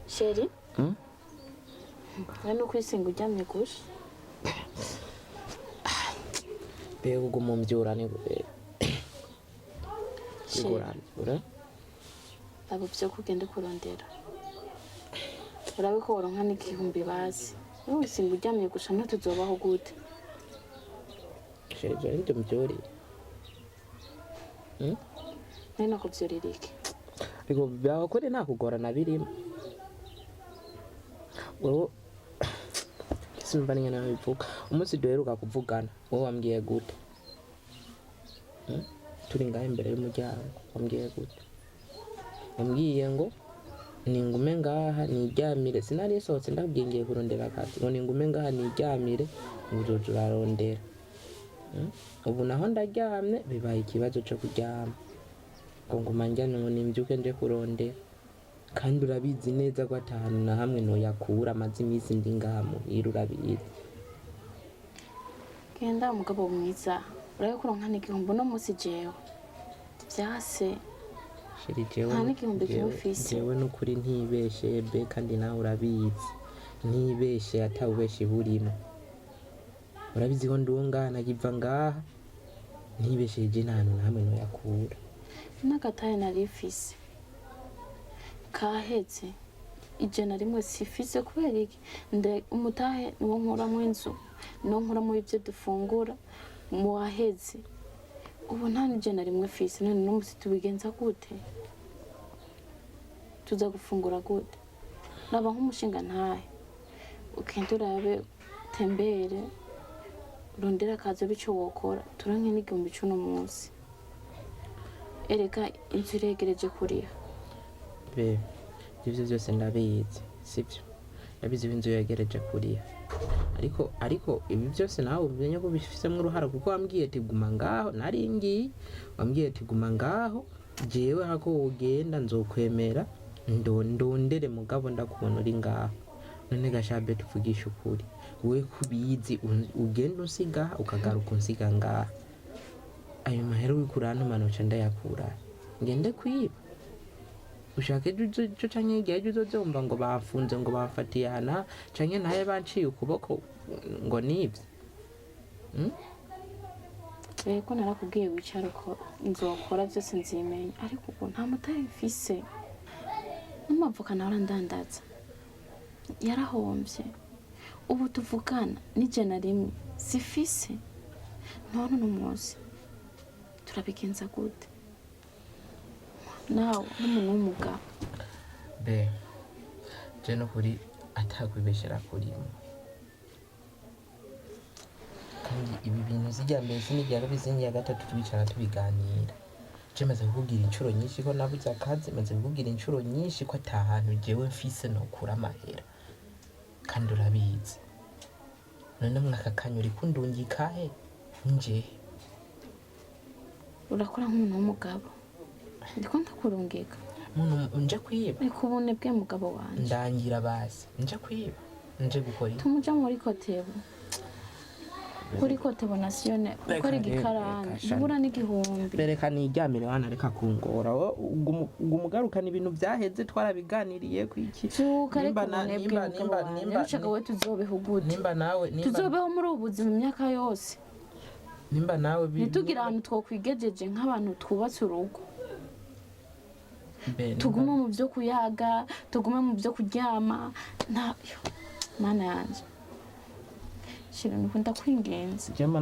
Sheri Ano kwisenga uryamye gusha Mbega ubwo mumbyurane Sheri abo byo kugenda kurondera urabe ko woronka n'igihumbi bazi wisenga uryamye gusha ntituzobaho gute Sheri byo ndi mbyuri nari nakuvyorera iki Ariko byakore nakugorana birimo wowe simba ninge nawe bivuga umunsi duheruka kuvugana wowe wambwiye gute turi ngaho imbere y'umuryango wambwiye gute wambwiye ngo ningume ngaha niryamire sinari sohotse ndabwiye ngiye kurondera akazi ngo ningume ngaha niryamire uzoza urarondera ubu naho ndaryamye bibaye ikibazo cyo kuryama ngo nguma njyane ngo nimbyuke nje kurondera kandi urabizi neza ko atanu na hamwe noyakura amaze iminsi ndi ngaha muhira urabizi genda umugabo mwiza urabe ko uronka n'igihumbi uno munsi jewe vyase Sheri jewe nta n'igihumbi kimufise jewe n'ukuri ntibeshe be kandi nawe urabizi ntibeshe atawubeshe burimo urabizi ko ndi uwo ngaha nagiva ngaha ntibesheje nta hantu na hamwe noyakura n'agataye narifise kahetse ijana rimwe sifise kubera iki umutahe niwo nkuramwo inzu niwo nkuramwo ibyo dufungura mu waheze ubu nta n'ijana rimwe fise none n'umusi tubigenza gute tuza gufungura gute naba nk'umushinga ntahe ukenda urabe tembere rondera akazi bico wokora turanke n'igihumbi c'uno munsi ereka inzu iregereje kuriha be ivyo vyose ndabizi sivyo ndabizi inzu yegereje kuriha ariko ibi byose nawe umenye ko bifisemo uruhara kuko wambwiye ati guma ngaho nari ngiye wambwiye ati guma ngaho jewe hako ugenda nzokwemera ndondere mugabo ndakubona uri ngaho none gashabe tuvugisha ukuri we kubizi ugenda usiga ukagaruka unsiga ngaho ayo mahera wikurana manoca ndayakura ngende kwiba ushake cyo canke igihe uzozomba ngo bafunze ngo bafatiye hana canke naye banciye ukuboko ngo nivyo ko narakubwiye wicara ko nzokora byose nzimenya ariko ubu nta mutahe mfise n'amavoka nawe arandandaza yarahombye ubu tuvugana n'ijana rimwe sifise none n'umunsi turabigenza gute nawe n'umuntu w'umugabo be je no kuri atakwibeshera kuri kandi ibi bintu zijya mbere sinigera bizingiye gatatu tubicara tubiganira je maze kukubwira inshuro nyinshi ko nabuze akazi maze kukubwira inshuro nyinshi ko atahantu jewe mfise no kura amahera kandi urabizi none mwaka kanyuri kundungika he nje urakora nk'umuntu w'umugabo ndiko ndakurungika muntu nje kwiba ariko ubone bwe mugabo wanje ndangira basi nje kwiba nje gukora tumuja muri kotebo kuri kotebo nationale ukora igikarani ubura n'igihumbi bereka niryamire wana reka kungora umugarukana ibintu byaheze twarabiganiriye kwiki nimba we tuzobeho gute nimba nawe tuzobeho muri ubu buzima imyaka yose nimba nawe ntitugira ahantu twokwigejeje nk'abantu twubatse urugo tugume mu byo kuyaga tugume mu byo kuryama mana yanje shira nikunda kwingenza jema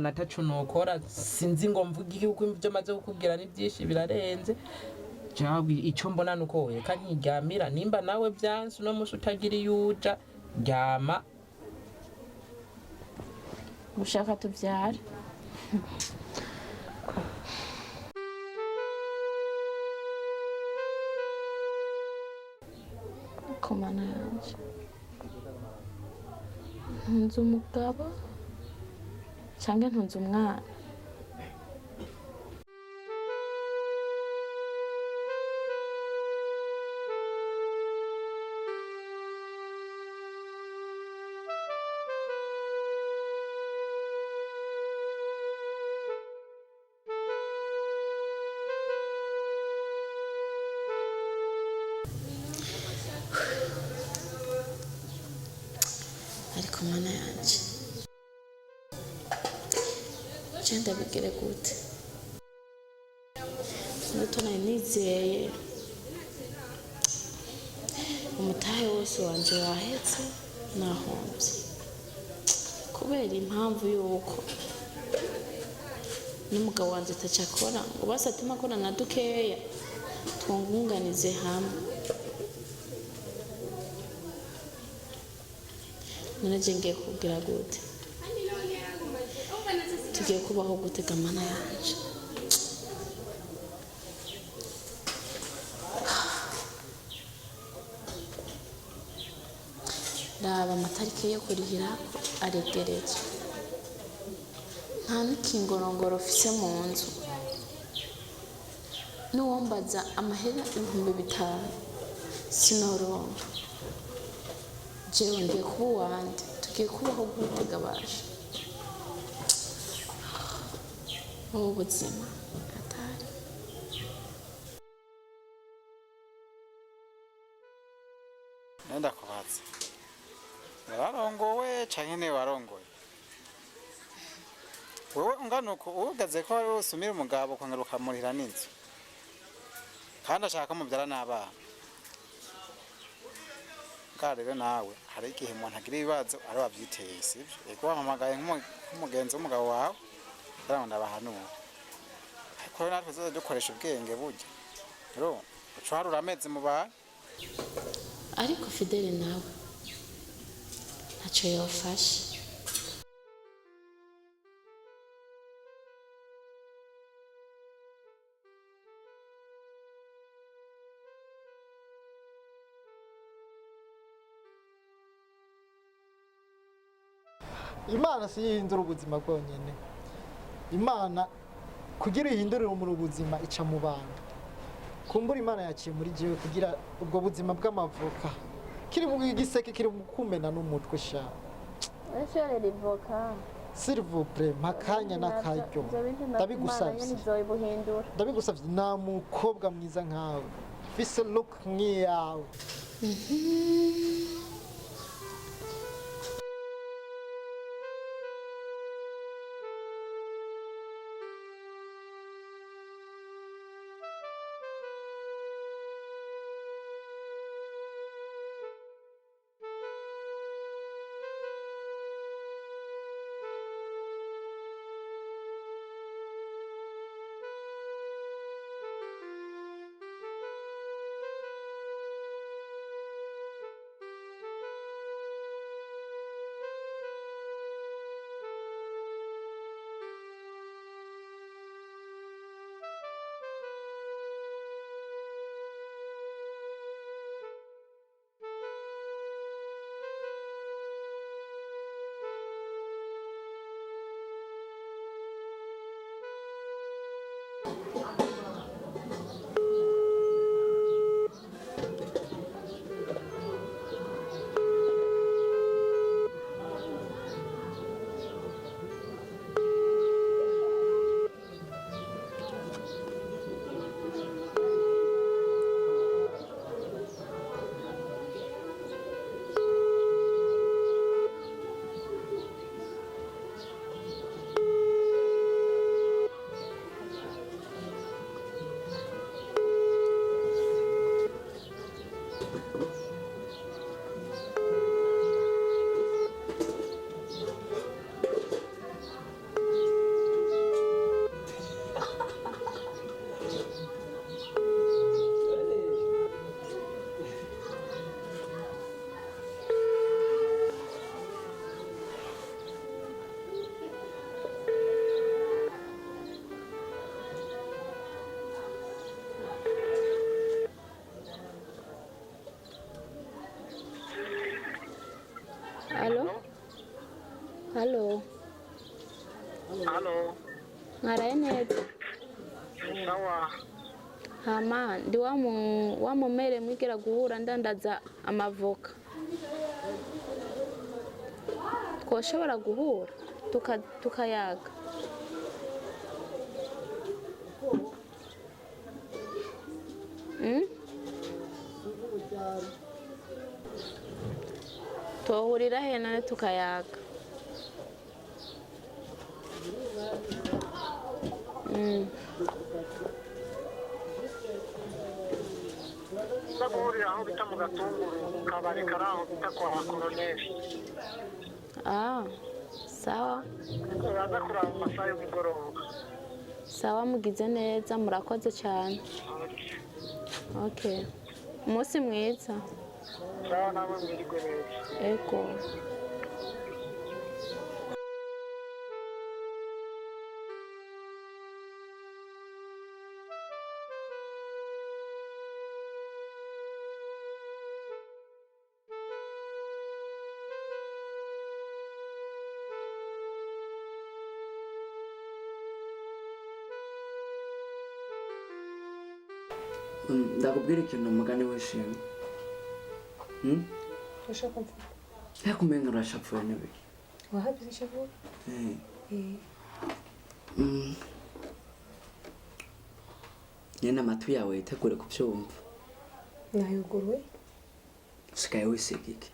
nataco nokora sinzi ngo mvuga igihugu ibyo maze kukubwira ni byinshi birarenze cyabwi ico mbona nuko we kanyiryamira nimba nawe byansi no musi utagira yuja ryama ushaka tuvyara komana yanje ntunze umugabo cyangwa ntunze umwana ariko mana yanje je ndabigere gute nuto nari nizeye umutahe wose wanje wahetse nahomvye kubera impamvu yuko n'umugabo wanje atacakora ngo basatuma akora na dukeya twungunganize hamwe none je ngiye kugira gute tugiye kubaho gute gamana yanje raba amatariki yo kurihira aregereje nta n'ikingorongoro mfise mu nzu n'uwombaza amahera 5,000 sinoronka jewe ngiye kuba uwande tugiye kubaho gute gabasha ubu buzima atari nenda kubaza warongowe canke ne warongoye wewe ungana uko ugaze ko wari usumira umugabo kwangaruka murira n'inzu kandi ashaka mubyara n'abana rero nawe hari igihe umuntu agira ibibazo ari wabyiteye sibyo ego wamamagaye nk'umugenzi w'umugabo wawe kandi ndabahanura ariko natwe tuza dukoresha ubwenge burya rero uco harura amezi mu bantu ariko Fidele nawe ntacyo yofashe Imana si yihindura ubuzima bwonyene. Imana kugira ihindurire mu ubuzima ica mu bantu. Kumbura Imana yaciye muri jewe kugira ubwo buzima bw'amavoka kiri mu giseke kiri mu kumena n'umutwe sha. ese rivoka S'il vous plaît makanya nakaryo ndabigusavye ndabigusavye na mukobwa mwiza nkawe fise look nkiyawe Halo. halo Ngaraye neza. sawa Hama ndi wa mumere mwigera guhura ndandaza amavoka. Twoshobora guhura tukayaga. Tuhurira he nane tukayaga. Guhurira aho bita mu Gatunguru kabari kari aho bita kwa Koloneli. Sawa. Uraza kuraba mu masaha y'umugoroba. Sawa mugize neza murakoze cyane. Okay. Umunsi mwiza. Sawa nawe mwirigwe neza. Ego. Ndakubwira ikintu umugani wishimye. Ushaka mvuga? Yakumenga urashapfuye nibi. Wahabize ishavu? Nyene amatwi yawe yitegure kubyumva. Nayuguruwe? Usigaye wisiga iki?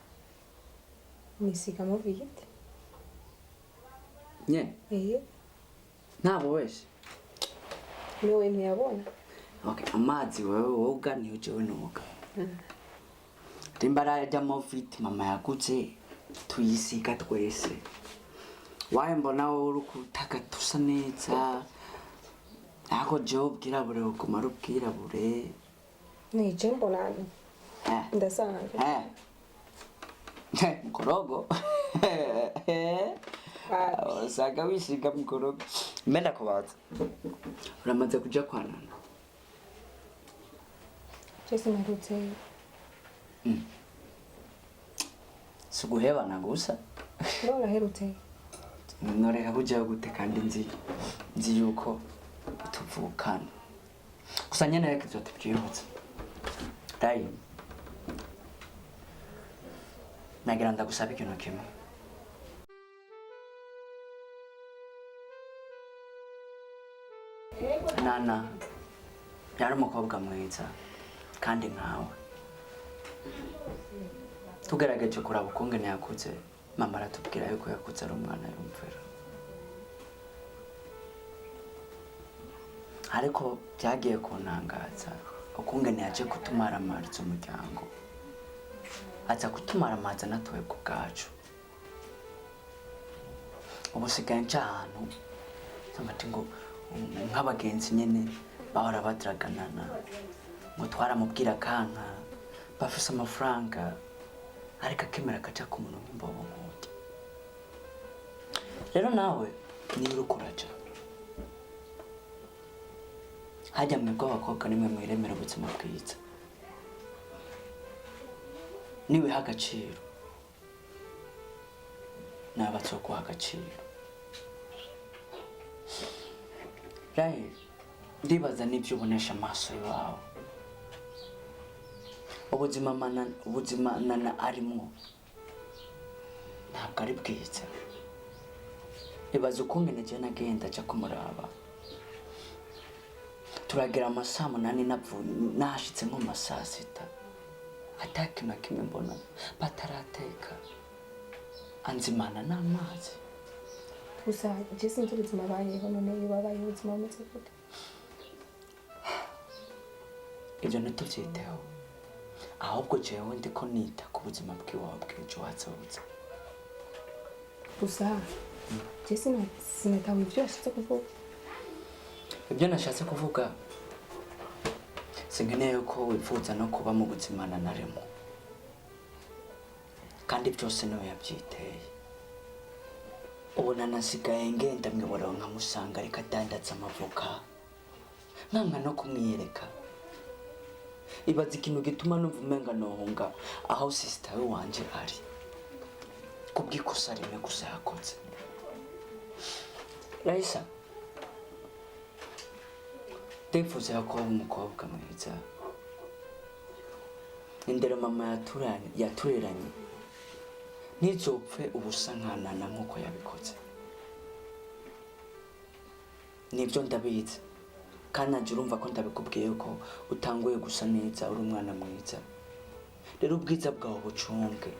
Nisiga amaviyite. Nyene? Ntabo wese? Mewe ntiyabona? Okay, amazi wewe woga niyo jewe noga. Timbara ya moviti mama yaguze tuyisiga twese. Waye mbona wowe uri kutaka tusa neza. Ako job bwirabure ukumara ubwirabure. Ni jembo nani? Ndasanga. Mkorogo. Saga wisiga mkorogo. Menda kubaza. Uramaze kuja kwa nani? Jesi marutse. Suguheba nagusa. Nora herutse. Nore habuja gute kandi nzi yuko tuvukana. Gusa nyene reka ivyo tubyihutse. Dai. Nagira ndagusaba ikintu kimwe. Nana yari umukobwa mwiza kandi nkawe. Tugerageje kuraba ukungene yakuze, mama aratubwira yuko yakuze ari umwana yumvira. Ariko byagiye kuntangaza ukungene yaje kutumaramaza umuryango. Aza kutumaramaza natwe ku bwacu. Ubu sigaye nca ahantu samati ngo nk'abagenzi nyene bahora badiraganana ngo twaramubwira kanka bafise amafaranga ariko akemera akaja ku muntu w'imbobo nk'uti. Rero nawe niba uri kuraja hajya mwebwe abakobwa nimwe mwiremera ubuzima bwiza, niwiha agaciro nawe bazoguha agaciro. Rahe ndibaza n'ibyo ubonesha amaso yawe. Ubuzima nana arimo ntabwo ari bwiza. Ibaza ukungene je nagenda aja kumuraba, turagera amasaha 8 nashitse nko masaha 6 ataki na kimwe mbona batarateka anzimana n'amazi. Gusa Jesi nzi ubuzima bayeho none babaye ubuzima bumeze gute? Ibyo ntituvyiteho, ahubwo jewe ndiko nita ku buzima bw'iwawe bw'ejo hazaza. Gusa Jesi sinatawe ibyo yashatse kuvuga. Ibyo nashatse kuvuga sinkeneye ko wifuza no kuba mu buzima nanaremo, kandi byose niwe yabyiteye. Ubu nanasigaye ngenda mwibora nkamusanga ariko adandatsa amavoka nkanka no kumwiyereka. Ibaza ikintu gituma numva umenga nohunga aho sister we wanje ari kubw'ikosa rimwe gusa yakoze. Raisa ndifuza ko umukobwa mwiza indero mama yatureranye ntizopfe ubusa nkanana nk'uko yabikoze. Nibyo ndabizi kandi najye urumva ko ndabikubwiye ko utanguye gusa neza uri umwana mwiza. Rero ubwiza bwawe bucunge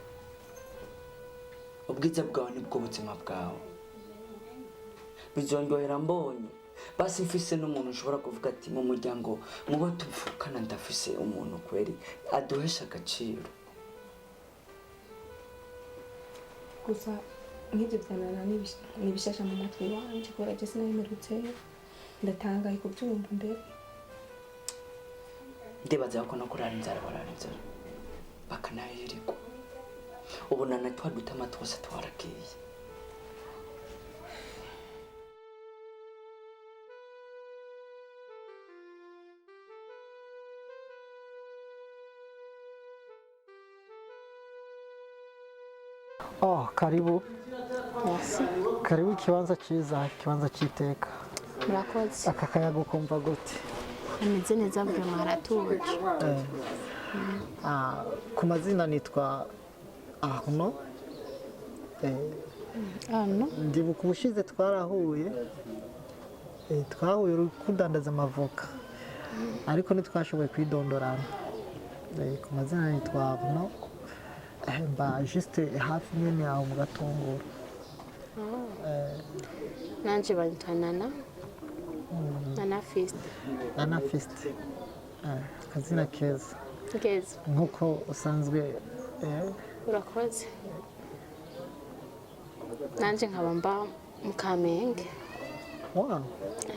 ubwiza bwawe nibwo buzima bwawe bizondyohera mbonye basi mfise n'umuntu ushobora kuvuga ati mu muryango mubo tuvukana ndafise umuntu kweri aduhesha agaciro. gusa nk'ibyo byanana n'ibishasha mu matwi wanje kubera je sinabimerutse ndatangaye kubyumva mbere. Ndibaza ko no kurara inzara bakanayirirwa ubona na twa dutama twose twaragiye. Oh, karibu. Merci. Karibu ikibanza cyiza, ikibanza cy'iteka. Murakoze. Aka kayaga ukumva gute? Ameze neza bwa maratuje. Ku mazina nitwa Arno. Arno. Ndibuka ubushize twarahuye. Twahuye uri kudandaza amavoka. Ariko ntitwashoboye kwidondorana. Ku mazina nitwa Arno. Ba juste hafi nyene aho mu Gatunguru. Nanje banyita Nana. Nana Fist. Nana Fist. Kazina keza. Keza. Nkuko usanzwe Urakoze. Nanje nkaba mba mu Kamenge. Wow.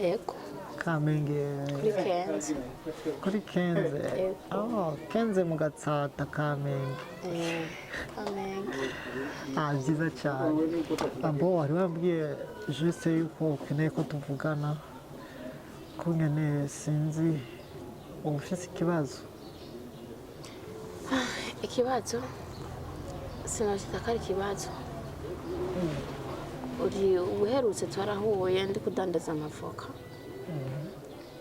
Yego. Kamenge. Kuri Kenze. Kuri Kenze. Oh, Kenze mu Gatsata Kamenge. Kamenge. Byiza cyane. Abo wari wambwiye juste yuko ukeneye ko tuvugana ko nyene sinzi ufise ikibazo. Ikibazo sinashita kari ikibazo. Uri uherutse twarahuye ndi kudandaza amavoka.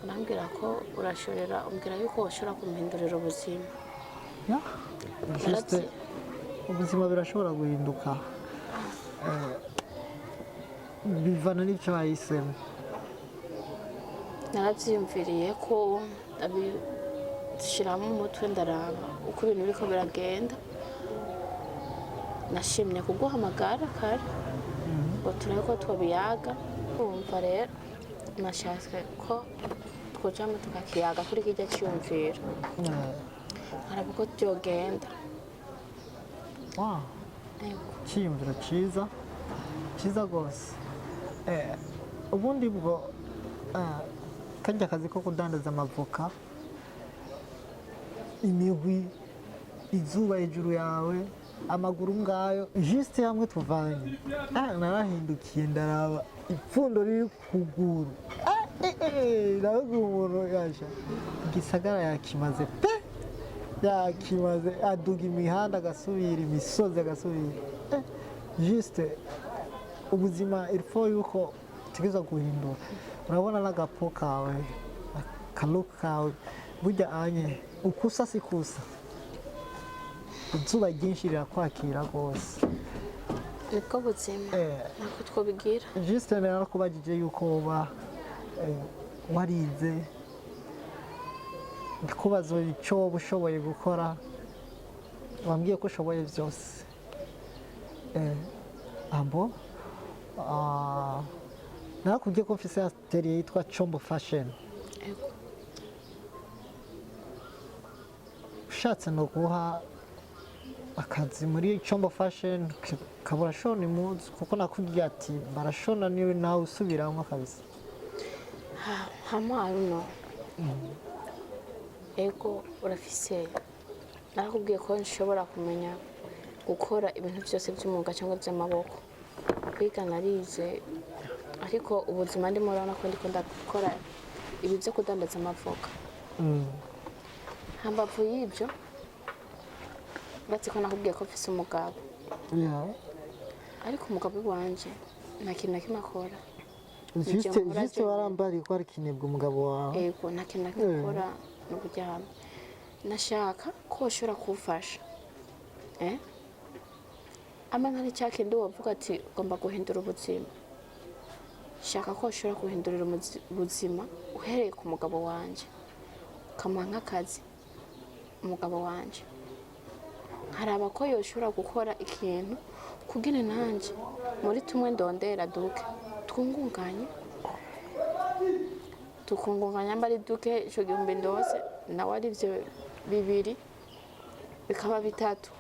Urambwira ko urashorera umbwira yuko washobora kumpindurira ubuzima. Juste ubuzima birashobora guhinduka. Bivana n'icyo wahisemo. Narabyiyumviriye ko abishyiramo umutwe ndaraba uko ibintu biriko biragenda. Nashimye kuguhamagara kare ngo turebe ko twabiyaga. Urumva rero nashatse ko twojamo tukakiyaga kuri kijya cyiyumviro. Nkaraba uko byogenda. Wow. Cyiyumviro cyiza cyiza rwose. Ubundi bwo kajya akazi ko kudandaza amavoka, imihwi, izuba hejuru yawe, amaguru ngayo juste hamwe tuvanye. Narahindukiye ndaraba ipfundo riri kuguru. Nawe umuntu yaje igisagara yakimaze pe, yakimaze aduga imihanda agasubira, imisozi agasubira. Juste ubuzima ilfo yuko tigeza guhindura. Urabona n'agapo kawe, akaluka kawe, burya anye ukusa sikusa. Izuba ryinshi rirakwakira rwose. Niko buzima nako twobigira. Juste narakubajije yuko woba warize, ndikubaza icyo woba ushoboye gukora, wambwiye ko ushoboye byose. Abo narakubwiye ko mfise atelier yitwa Chombo Fashion. Ushatse no guha akazi muri Chombo Fashion kabura shona impuzu kuko nakubwiye ati barashona niwe nawe usubiramwo kabisa. Hamaruno. Ego urafise. Narakubwiye ko nshobora kumenya gukora ibintu byose by'umwuga cyangwa by'amaboko. Kwiga narize ariko ubuzima ndimo urabona ko ndiko ndakora ibi byo kudandaza amavoka. Hambavu y'ibyo batse ko nakubwiye ko mfise umugabo. Ariko umugabo wanje nta kintu na kimwe akora. Juste warambari ko ari kinebwa umugabo wawe. Ego nta kintu na kimwe akora n'uburyamo. Nashaka ko ushobora kufasha. Amana ari cyakindi wavuga ati ugomba guhindura ubuzima. Shaka ko ushobora guhindurira ubuzima uhereye ku mugabo wanje. Kamuha nk'akazi umugabo wanje. Haraba ko yoshobora gukora ikintu kugira nanje muri tumwe ndondera duke twungunganye tukungunganya mbari duke ico gihumbi ndose nawe ari byo bibiri bikaba bitatu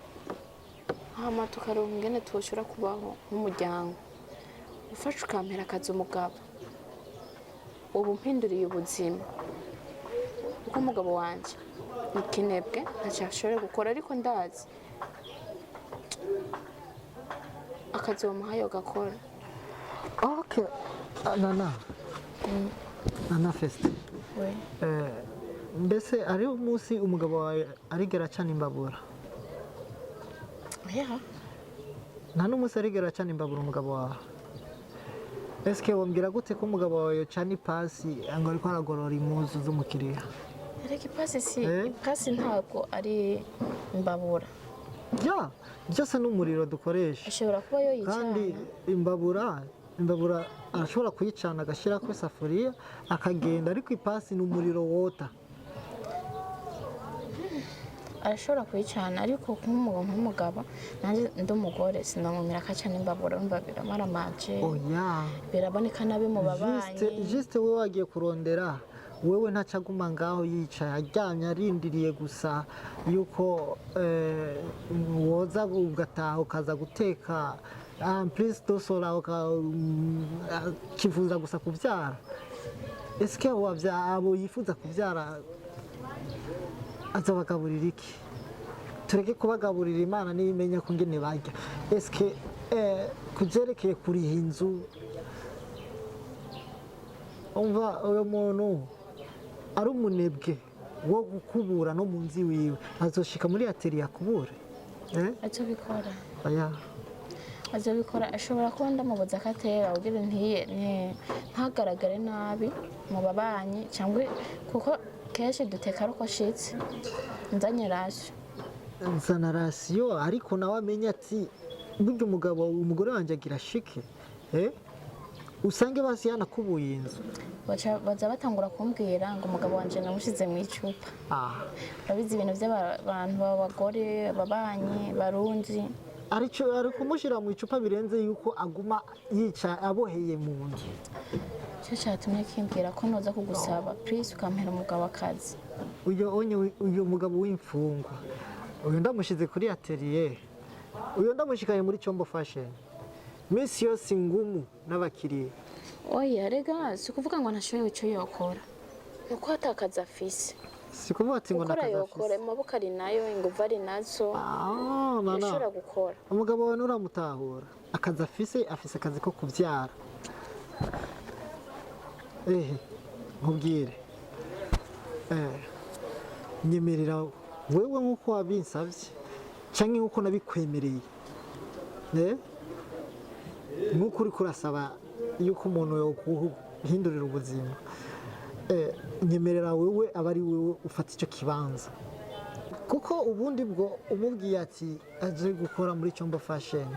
hama tukaronka ingene twoshobora kubaho nk'umuryango ufashe ukampera akazi umugabo ubu mpinduriye ubuzima kuko umugabo wanje ni kinebwe ntacyo ashobora gukora ariko ndazi akazi bamuhaye gakora. Okay. Nana Fest. We Mbese ari umunsi umugabo wawe arigera acana imbabura? yeah. Nta n'umunsi arigera acana imbabura umugabo wawe? Eske wambwira gute ko umugabo wawe yocana ipasi ngo ariko aragorora impuzu z'umukiriya? Ariko ipasi si Eh? ipasi ntabwo ari imbabura Ya, byose n'umuriro dukoresha. ashobora kuba yo Kandi yicana imbabura arashobora kuyicana agashyira ku isafuriya akagenda, ariko ipasi ni umuriro wota. arashobora kuyicana ariko nk'umugabo nanjye ndi umugore sinamumira akacana imbabura umva biramara manje Oya. biraboneka nabi mu babanyi Juste wowe wagiye kurondera, wewe ntacaguma ngaho yicaye aryamye arindiriye gusa yuko woza ugataha ukaza guteka plus dosora kifuza gusa kubyara. Eske abo yifuza kubyara azabagaburira iki? Tureke kubagaburira Imana niyo imenya ko ngene barya. Eske kujerekeye kuriha inzu, umva uyo muntu ari umunebwe wo gukubura no mu nzi wiwe azoshika muri atelier akubure? azobikora Oya. azobikora ashobora kuba ndamubuza akatera ugira ntagaragare nabi mu babanyi cyangwa kuko kenshi duteka ariko ashitse nzanye rasyo Nzana rasiyo ariko nawe amenya ati burya umugore wanjye agira shike, usange basi yanakubuye inzu. baza batangura kumbwira ngo umugabo wanje namushize mu icupa. Urabizi ibintu by'abantu b'abagore babanyi barundi ari kumushyira mu icupa birenze yuko aguma yica aboheye mu nzu. cyo cyatumye kimbwira ko noza kugusaba please ukampera umugabo akazi. uyu mugabo w'imfungwa uyu ndamushize kuri atelier, uyu ndamushikaye muri Chombo Fashion misi yose ngumu n'abakiriya. Oya rega si kuvuga ngo ntashoboye icyo yokora nuko atakaza afise si kuvuga ati ngo nakaza yokora amaboko ari nayo inguvu ari nazo ashobora gukora. Umugabo wawe nuramutahura akazi afise akazi ko kubyara. Nkubwire nyemerera wewe nk'uko wabinsabye cyangwa nk'uko nabikwemereye, nk'uko uri kurasaba yuko umuntu yokuhindurira ubuzima, nyemerera wewe aba ari wewe ufata icyo kibanza, kuko ubundi bwo umubwiye ati aje gukora muri Chombo Fashion,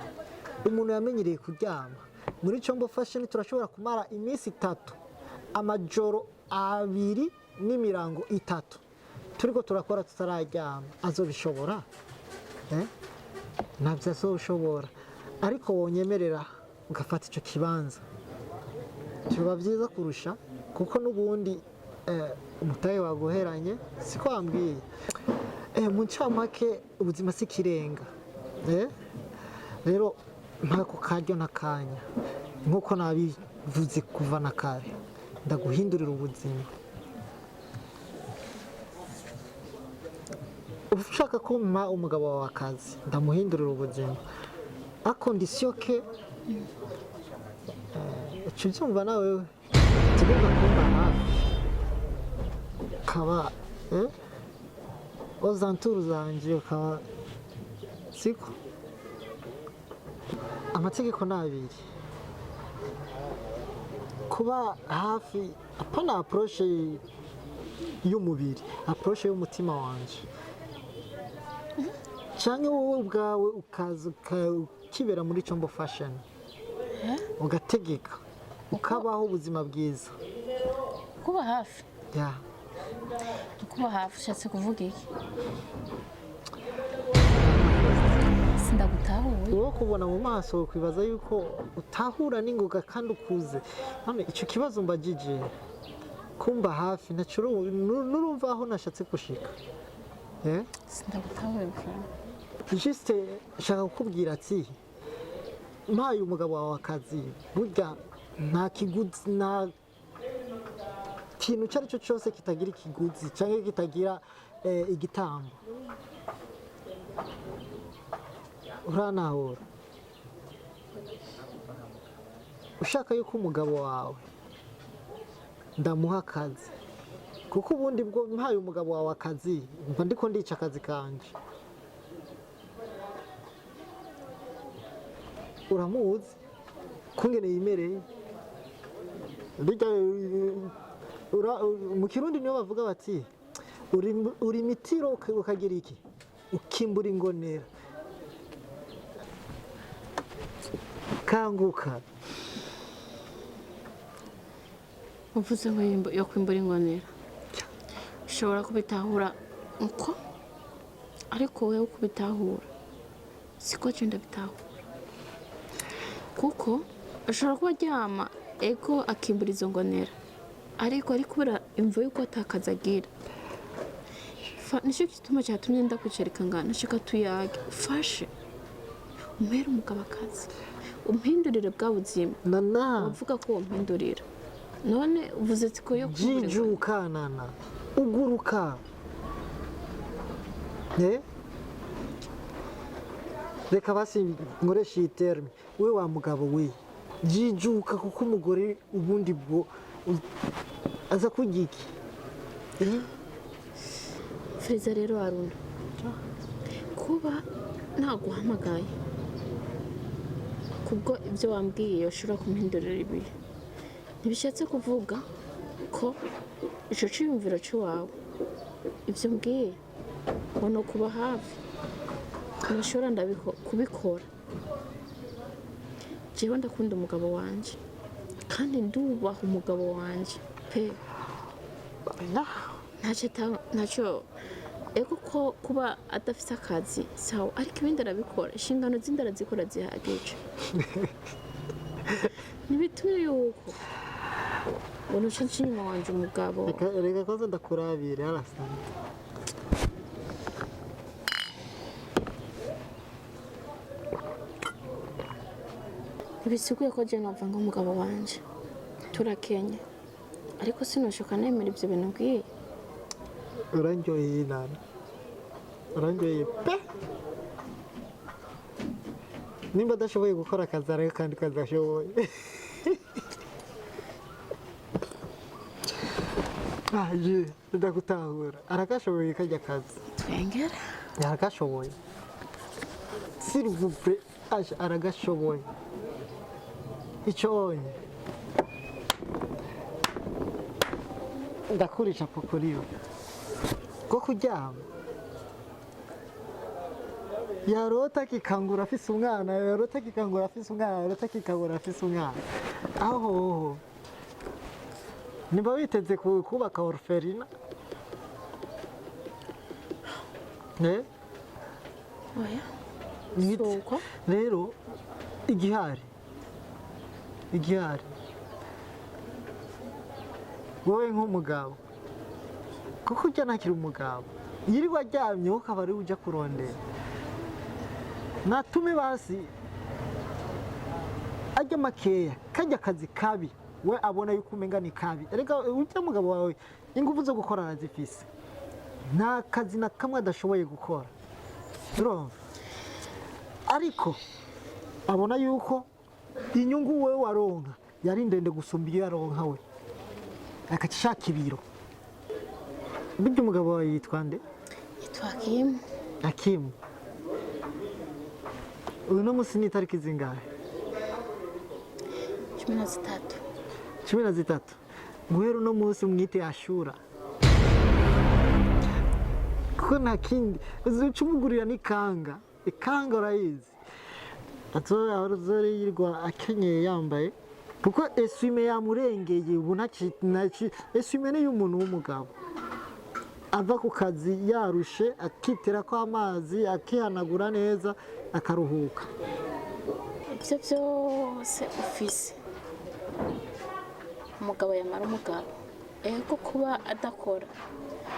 umuntu yamenyereye kuryama muri Chombo Fashion. Turashobora kumara iminsi 3 amajoro 2 n'imirango 3 turiko turakora tutararyama. Azobishobora? Ntabyo azoshobora, ariko wonyemerera ugafata icyo kibanza biba byiza kurusha, kuko n'ubundi umutahe waguheranye siko wambwiye. Mu ncamake ubuzima si kirenga, rero ntako karyo n'akanya nk'uko nabivuze kuva na kare, ndaguhindurira ubuzima. Ushaka kumpa umugabo wawe akazi ndamuhindurira ubuzima, akondisiyo ke ubyumva nawe tugomba kumva hafi ukaba ozanturu zanjye ukaba siko. Amategeko ni 2: kuba hafi apana approche y'umubiri, approche y'umutima wanje, cyangwa wowe ubwawe ukaza ukibera muri Chombo Fashion ugategeka ukabaho ubuzima bwiza. Kuba hafi ushatse kuvuga iki? sindagutahuye wowe kubona mu maso kwibaza yuko utahura n'ingoga kandi ukuze none icyo kibazo mbagije kumba hafi ntacyo nurumva aho nashatse gushika sindagutahuye bwana juste shaka kukubwira ati mpaye umugabo wawe akazi burya nta kiguzi nta kintu icyo ari cyo cyose kitagira ikiguzi cyangwa kitagira igitambo uranahura ushaka yuko umugabo wawe ndamuha akazi kuko ubundi bwo mpaye umugabo wawe akazi mba ndiko ndica akazi kanje uramuzi kungene yimereye mu kirundi niyo bavuga bati uri mitiro ukagira iki ukimbura ingonera kanguka uvuze ngo yo kwimbura ingonera ushobora kubitahura uko ariko wowe kubitahura siko cyo ndabitahura kuko ashobora kuba aryama ego akimbura izo ngonera ariko ari kubera imvo yuko atakazagira nicyo gituma cyatumye ndakwicarika ngana nashaka tuyage ufashe umpere umugabo akazi umpindurire bwa buzima uvuga ko umpindurira none uvuze ko yo jijuka nana uguruka reka basi nkoresha iyi terme we wa mugabo we jijuka kuko umugore ubundi bwo aza kurya iki Feza rero Aruna kuba ntaguhamagaye kubwo ibyo wambwiye ushobora kumpindurira ibihe ntibishatse kuvuga ko ico ciyumviro cy'iwawe ibyo mbwiye ubona kuba hafi nashobora kubikora jewe ndakunda umugabo wanje kandi ndubaha umugabo wanje pe ntacyo ego ko kuba adafite akazi sawa ariko ibindi arabikora inshingano zindi arazikora zihagije ntibitumye yuko ubona uca inyuma wanje umugabo reka koze ndakurabire arasanga ntibisiguye ko je nova nk'umugabo wanje turakenye ariko sinoshoka nemera ibyo bintu mbwiye urandyoheye nana urandyoheye pe nimba adashoboye gukora akazi ariko kandi kazi ashoboye aje ndagutahura arakashoboye kajya akazi twengera arakashoboye s'il vous plaît aje aragashoboye icyo onye ndakurisha pokoriyo ko kuryama yarota kikangura afise umwana yarota kikangura afise umwana yarota kikangura afise umwana aho nimba witeze kubaka orphelina oya rero igihari wowe nk'umugabo kuko ujya ntakiri umugabo yirirwa aryamye wowe ukaba ari ujya kurondera natume basi ajya makeya kajya akazi kabi we abona yuko umenga ni kabi reka ujya mugabo wawe ingufu zo gukora arazifise nta kazi na kamwe adashoboye gukora urumva ariko abona yuko inyungu we waronka yari ndende gusumba iyo yaronka we akashaka ibiro burya umugabo wawe yitwa nde yitwa Akimu Akimu uyu no munsi ni itariki zingahe 13 guhera uno munsi mwite Ashura kuko nta kindi uzuca umugurira n'ikanga ikanga urayizi azora yirwa akenyeye yambaye kuko esume yamurengeye ubu esume ni y'umuntu w'umugabo ava ku kazi yarushe akitera ko amazi akihanagura neza akaruhuka. ibyo byose ufise umugabo yamara umugabo ego kuba adakora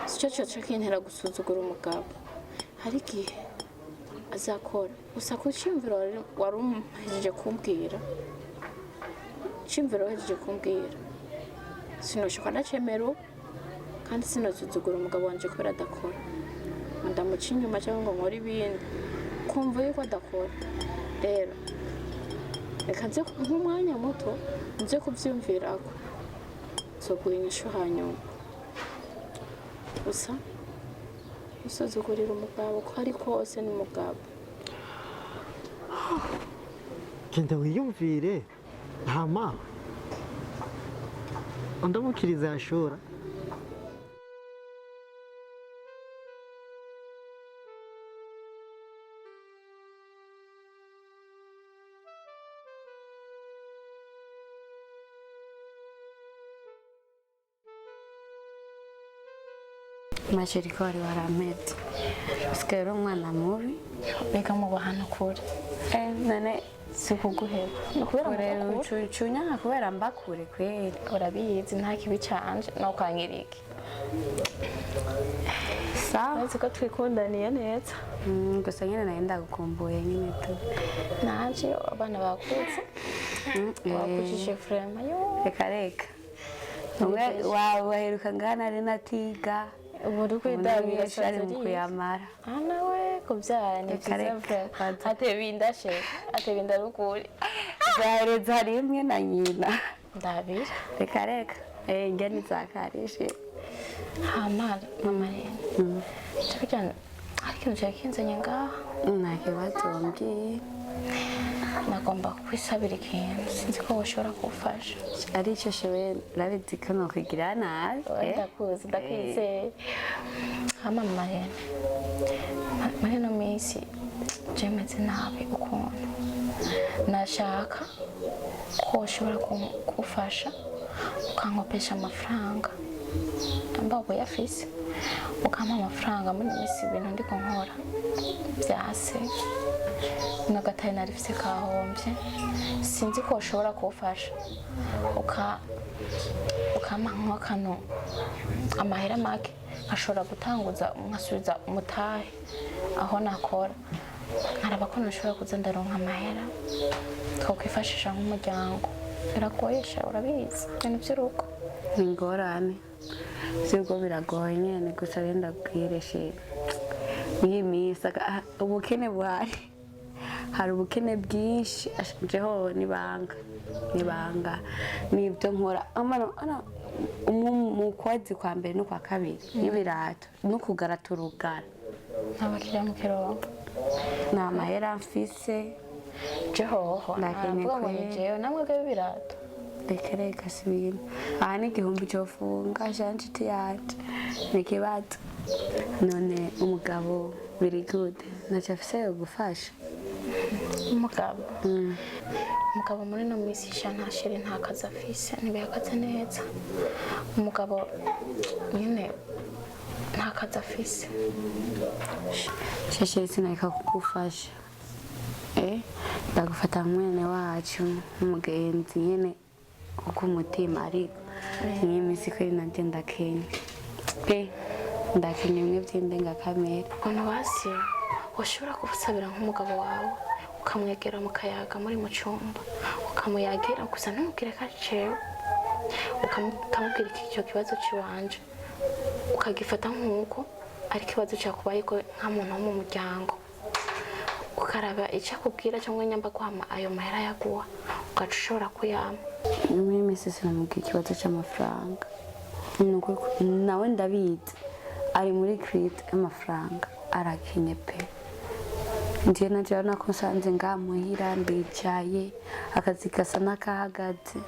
sicyo cyo kintera gusuzugura umugabo hari igihe azakora gusa ku cyumviro wari umuhejeje kumbwira cyumviro wahejeje kumbwira sinoshoka ndacemera kandi sinasuzugura umugabo wanje kubera adakora ndamuca inyuma cyangwa ngo nkore ibindi kumva yuko adakora rero reka nze nk'umwanya muto nze kubyumvirako nzoguha inyishu hanyuma gusa usuzugurira umugabo ko ari kose ni umugabo Genda wiyumvire hama undamukiriza yashora. Mashirika wari waramete usigaye uri umwana mubi reka mu bahana kure none sikuguheba nukubera rero ucunya kubera mbakure kweli urabizi nta kibi canje no kwangiriki sawa uretse ko twikundaniye neza gusa nyine nayo ndagukumbuye nyine tu nanje abana bakutse wakujije frema yo reka reka waheruka ngana ari natiga ubu kwidabira shari mu kuyamara nawe kubyara ni byiza atebinda rukuri zareza rimwe na nyina ndabira reka reka ngeni zakarishe hamara mama rero cyakujyana hari ikintu cyakinzanye ngaha nta kibazo mbwiye nagomba kwisabira ikintu sinzi ko bashobora kufasha ari cyo shewe rabizi ko no kugira nabi ndakuzi ndakwizeye mama rero muri no minsi jemeze nabi ukuntu nashaka ko ushobora kufasha ukankopesha amafaranga mbago yafise ukampa amafaranga muri minsi ibintu ndiko nkora byase nagataye narifise kahombye sinzi ko ushobora kufasha ukampa nk'akano amahera make ashobora gutanguza nkasubiza umutahe aho nakora nkaraba ko nashobora kuza ndaronka amahera twakwifashisha nk'umuryango biragoyesha urabizi ibintu by'urugo ni ingorane sibwo biragoye nyine gusa renda bwireshe iyi minsi ubukene buhari hari ubukene bwinshi jeho nibanga nibyo nkora mu kwezi kwa mbere no kwa kabiri n'ibirato no kugaraturugara ntabakiriya mu kirongo ni amahera mfise jehoho ntabwo jewe namwe bw'ibirato reka si ibintu aha ni igihumbi cyofunga shanjiti yanje ni ikibazo none umugabo biri good ntacyo afise yo gufasha umugabo muri no minsi ntashire nta kazi afise ntibihagaze neza umugabo nyine nta kazi afise shashere sinareka kugufasha ndagufata mwene wacu nk'umugenzi nyine kuko umutima ariko niyo minsi ko nanje ndakenya ndakenya bimwe by'indengakamere ukuntu basi washobora gusabira nk'umugabo wawe ukamwegera mu kayaga muri mu cyumba ukamuyagira gusa ntumubwire ko ari cewe ukamubwira icyo kibazo kiwanje ukagifata nk'uko ari ikibazo cyakubayeko nka muntu wo mu muryango ukaraba icyo akubwira cyangwa nyamba guhama ayo mahera yaguha ugaca ushobora kuyama muri minsi sinamubwira ikibazo cy'amafaranga nawe ndabizi ari muri kirite y'amafaranga arakenye pe ndiye naje nako nsanze ngamuhira ndicaye akazi gasa n'akahagaze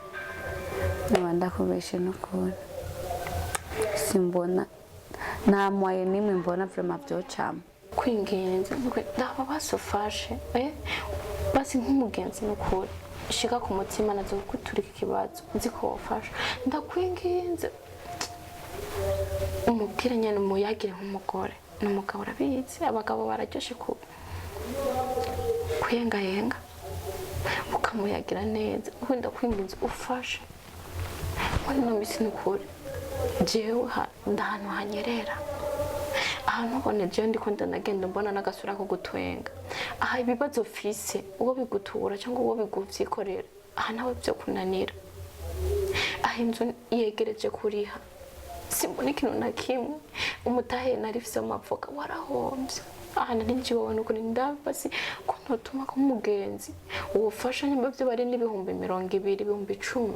niba ndakubeshe n'ukuri simbona nta mwaye nimwe mbona vrema byocamo kwingenza ndaba basufashe basi nk'umugenzi n'ukuri shika ku mutima nazo guturika ikibazo nzi ko wafasha ndakwingenze umubwire nyene umuyagire nk'umugore n'umugabo urabizi abagabo bararyoshe kuyengayenga ukamuyagira neza wenda kwinginza ufashe muri no misi n'ukuri jewe ndahantu hanyerera ahantu ubone jewe ndiko ndanagenda mbona n'agasura ko gutwenga aha ibibazo fise uwo bigutura cyangwa uwo biguvyikorera aha nawe byo kunanira aha inzu yegereje kuriha simbona ikintu na kimwe umutahe narifise mu mavoka warahombye aha ntijiwe n'ukuri ndabasi ko ntotuma ko mugenzi ubufasha nyuma byo bari n'ibihumbi 200 ibihumbi 10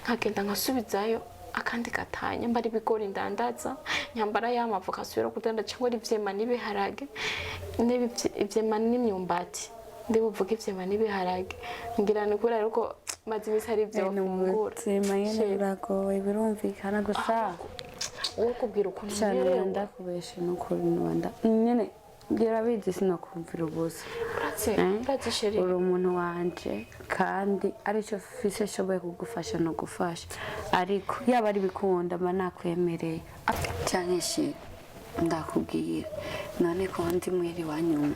nkagenda nkasubizayo akandi gatanya mbari bigori ndandaza nyambara y'amavoka asubira kudanda cyangwa ivyema n'ibiharage n'ivyema n'imyumbati ndibuvuga ivyema n'ibiharage ngira ni kuri ariko mazi imisi hari ivyo fungura Mayene biragoye birumvikana gusa uwo kubwira ukuntu cyane ndakubeshe n'ukuri n'ubanda nyene birabizi sinakumvira ubusa uratse sheri uri umuntu wanje kandi aricyo fise shoboye kugufasha no gufasha ariko yaba ari bikunda mba nakwemereye cyane shi ndakubwira none ko ndi mwiri wanyu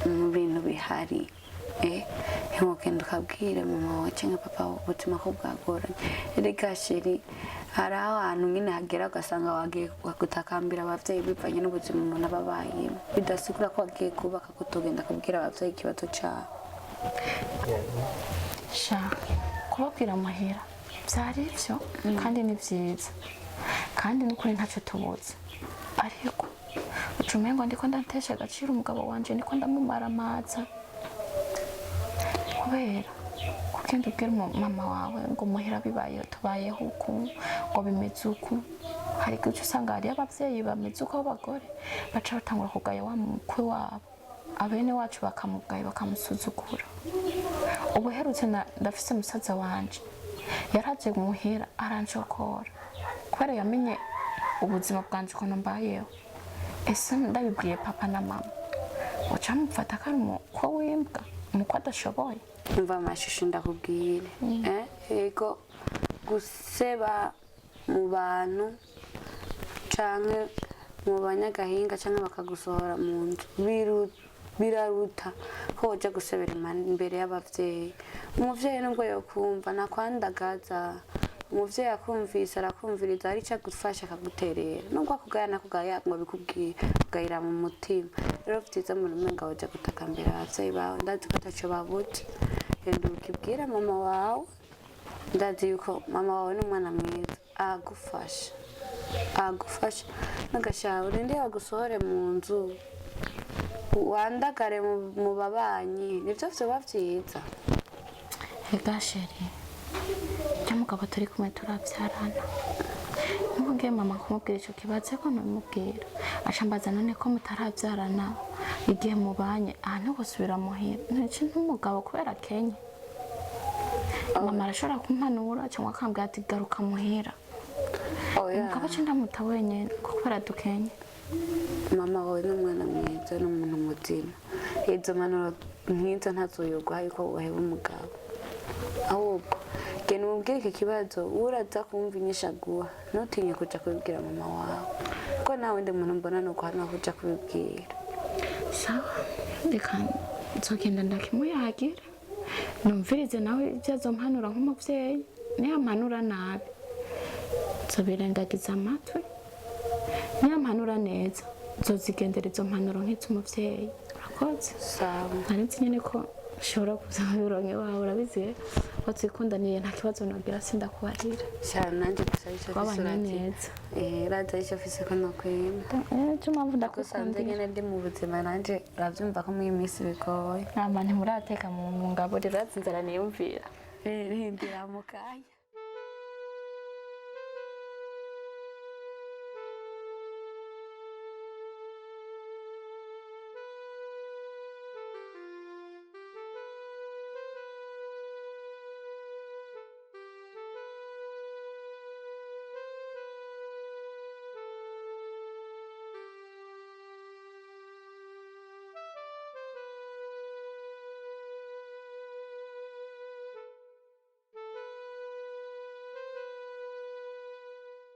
mu bintu bihari ntimugenda ukabwira mama wawe cyangwa papa wawe ubuzima ko bwagoranye erega sheri hari ahantu nyine hagera ugasanga wagiye gutakambira abavyeyi bivanye n'ubuzima umuntu aba abayemo bidasigura ko wagiye kubaka kutogenda kubwira abavyeyi ikibazo cyawe sha kubabwira amahera byari byo kandi ni byiza kandi n'ukuri ntacyo tubuze ariko ucumengo ndiko ndatesha agaciro umugabo wanje ndiko ndamumara amaza kubera kugenda ubwira mama wawe ngo muhera bibaye tubayeho uku ngo bimeze uku hari igihe usanga hari abavyeyi bameze uko abagore baca batangura kugaya wa mukwe wabo abene wacu bakamugaya bakamusuzugura ubu herutse ndafise musaza wanje yaraje muhira aranshokora kubera yamenye ubuzima bwanje ukuntu mbayeho ese ndabibwiye papa na mama uca mufata kari umukwe w'imbwa umukwe adashoboye umva amashusho ndakubwire ego guseba mu bantu canke mu banyagahinga canke bakagusohora mu nzu biraruta ko uja gusebera imbere y'abavyeyi umuvyeyi nubwo yokumva nakwandagaza umuvyeyi akumvise arakumviriza ari cyo agufasha akaguterera nubwo akugaya nakugaya ngo bikubwiye ugayira mu mutima rero vyiza mu rumenga uja gutakambira abavyeyi bawe ndazi ko ataco babuze genda ukibwira mama wawe ndazi yuko mama wawe n'umwana mwiza agufasha n'agashaho urinde agusohore mu nzu wandagare mu babanyi nivyo vyoba vyiza ega sheri mugabo turi kumwe turabyarana nubwo mama kumubwira icyo kibazo ko namubwira acambaza none ko mutarabyarana igihe mubanye ahantu gusubira muhira ntaci n'umugabo kubera Kenya mama arashobora kumpanura cyangwa akambwira ati garuka muhira umugabo cindamuta wenyene kubera dukenye mama wawe n'umwana mwiza n'umuntu mutima izo manuro nk'izo ntazoyogwa yuko waheba umugabo ahubwo genda umubwire iki kibazo uraza kumva inyishaguha ntutinye kuja kubibwira mama wawe ko nawe ndi muntu mbona nuko hano kuja kubibwira sawa reka nzogenda ndakimuyagira numvirize nawe ibyo azompanura nk'umuvyeyi niyo ampanura nabi nzobirengagiza amatwi niyo ampanura neza nzozigendera izo mpanuro nk'iz'umuvyeyi urakoze sawa ntarinzi nyene ko ushobora kuza mubironke wawe urabizi ko twikundaniye nta kibazo nagira sindakubarira cyane nanjye gusa icyo twabanye neza rada icyo fise ko nokwenda cyo mpamvu ndakusanze nyene ndi mu buzima nanje uravyumva ko muri iyi minsi bigoye nta bantu murateka mu ngabo rero inzara niyumvira rindira mu kanya